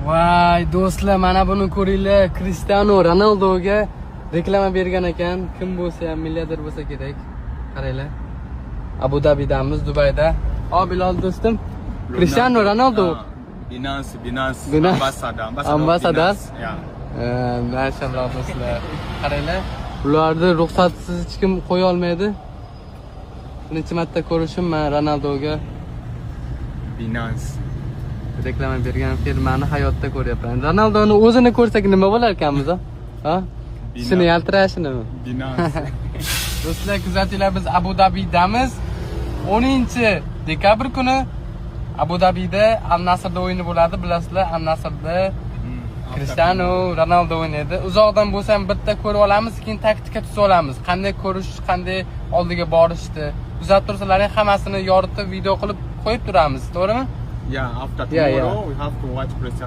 Voy do'stlar, mana buni ko'ringlar. Cristiano Ronaldoga reklama bergan ekan. Kim bo'lsa ham milliarder bo'lsa kerak. Qaranglar. Abu Dabidamiz, Dubayda. Bilol do'stim. Cristiano Ronaldo. Binance. Ambassador. Ya. Mashallah do'stlar. Qaranglar. Ularni ruxsatsiz hech kim qo'ya olmaydi. Birinchi marta ko'rishim men Ronaldoga Binance. reklama bergan firmani hayotda ko'ryapman. Ronaldoni o'zini ko'rsak nima bo'lar ekanmiz, ha? Shuni yaltirashinimi? Binance. Do'stlar, kuzatinglar, biz Abu Dabidamiz. 10-dekabr kuni Abu Dabida Al Nasrda o'yini bo'ladi, bilasizlar. Al Nasrda Cristiano Ronaldo o'ynaydi. Uzoqdan bo'lsa ham bitta ko'rib olamiz, keyin taktika tuzib olamiz. Qanday ko'rish, qanday oldiga borishdi. Kuzatib tursalaring hammasini yoritib video qilib qo'yib turamiz, to'g'rimi? Yeah, after tomorrow we have to watch Cristiano.